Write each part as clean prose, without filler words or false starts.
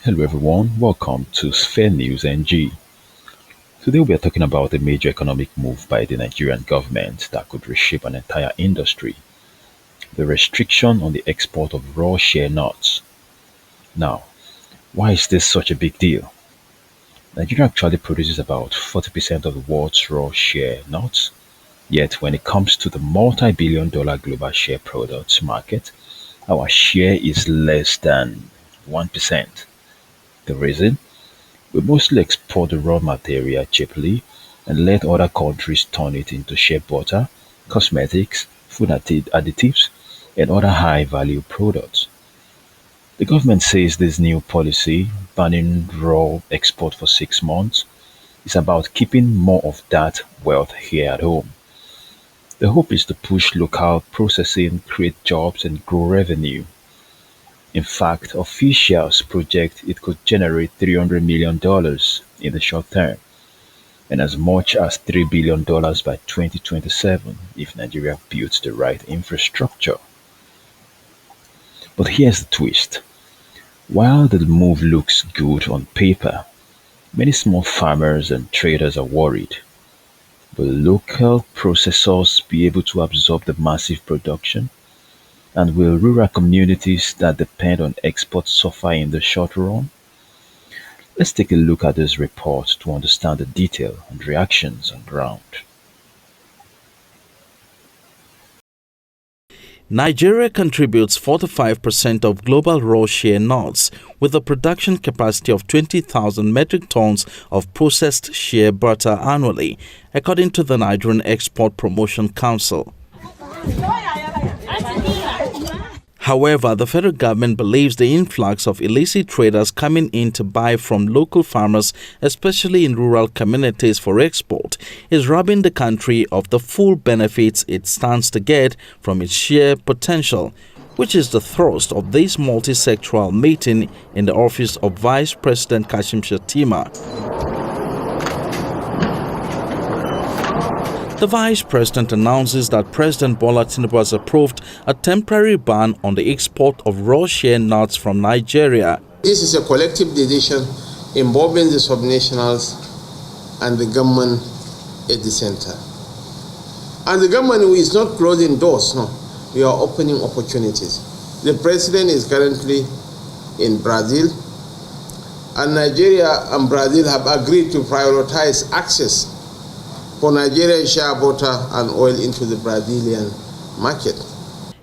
Hello everyone, welcome to Sphere News NG. Today we are talking about a major economic move by the Nigerian government that could reshape an entire industry, the restriction on the export of raw shea nuts. Now, why is this such a big deal? Nigeria actually produces about 40% of the world's raw shea nuts, yet when it comes to the multi-billion-dollar global shea products market, our share is less than 1%. The reason? We mostly export the raw material cheaply and let other countries turn it into shea butter, cosmetics, food additives, and other high-value products. The government says this new policy, banning raw export for 6 months, is about keeping more of that wealth here at home. The hope is to push local processing, create jobs, and grow revenue. In fact, officials project it could generate $300 million in the short term and as much as $3 billion by 2027 if Nigeria builds the right infrastructure. But here's the twist. While the move looks good on paper, many small farmers and traders are worried. Will local processors be able to absorb the massive production? And will rural communities that depend on exports suffer in the short run? Let's take a look at this report to understand the detail and reactions on ground. Nigeria contributes 45% of global raw shea nuts with a production capacity of 20,000 metric tons of processed shea butter annually, according to the Nigerian Export Promotion Council. However, the federal government believes the influx of illicit traders coming in to buy from local farmers, especially in rural communities for export, is robbing the country of the full benefits it stands to get from its sheer potential, which is the thrust of this multi-sectoral meeting in the office of Vice President Kashim Shettima. The Vice President announces that President Bola Tinubu has approved a temporary ban on the export of raw shea nuts from Nigeria. This is a collective decision involving the subnationals and the government at the center. And the government is not closing doors, no. We are opening opportunities. The President is currently in Brazil, and Nigeria and Brazil have agreed to prioritize access for Nigerian shea butter and oil into the Brazilian market.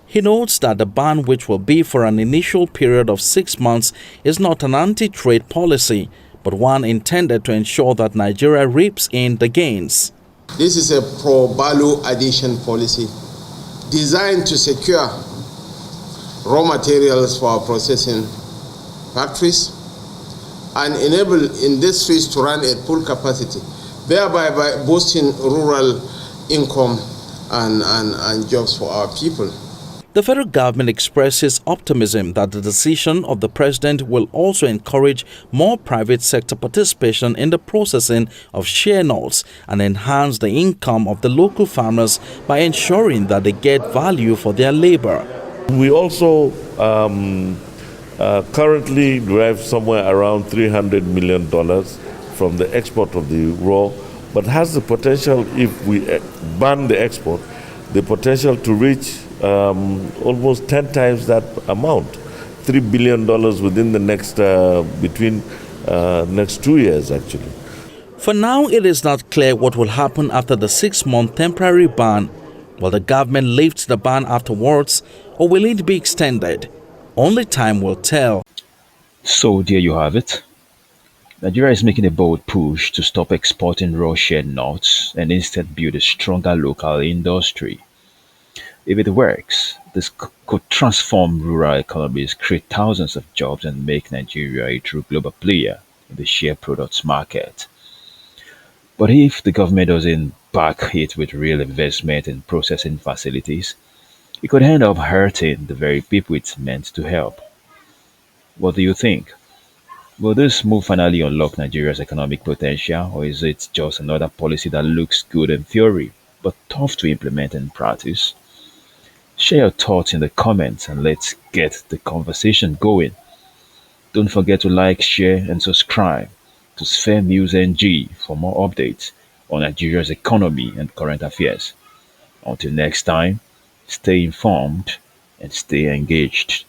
He notes that the ban, which will be for an initial period of 6 months, is not an anti-trade policy, but one intended to ensure that Nigeria reaps in the gains. This is a pro-value addition policy designed to secure raw materials for our processing factories and enable industries to run at full capacity, thereby by boosting rural income and jobs for our people. The federal government expresses optimism that the decision of the president will also encourage more private sector participation in the processing of shea nuts and enhance the income of the local farmers by ensuring that they get value for their labor. We also currently derive somewhere around $300 million from the export of the raw, but has the potential, if we ban the export, the potential to reach almost 10 times that amount, $3 billion within the next, next 2 years actually. For now, it is not clear what will happen after the 6-month temporary ban. Will the government lift the ban afterwards, or will it be extended? Only time will tell. So there you have it. Nigeria is making a bold push to stop exporting raw shea nuts and instead build a stronger local industry. If it works, this could transform rural economies, create thousands of jobs, and make Nigeria a true global player in the shea products market. But if the government doesn't back it with real investment in processing facilities, it could end up hurting the very people it's meant to help. What do you think? Will this move finally unlock Nigeria's economic potential, or is it just another policy that looks good in theory but tough to implement in practice? Share your thoughts in the comments and let's get the conversation going. Don't forget to like, share, and subscribe to Sphere News NG for more updates on Nigeria's economy and current affairs. Until next time, stay informed and stay engaged.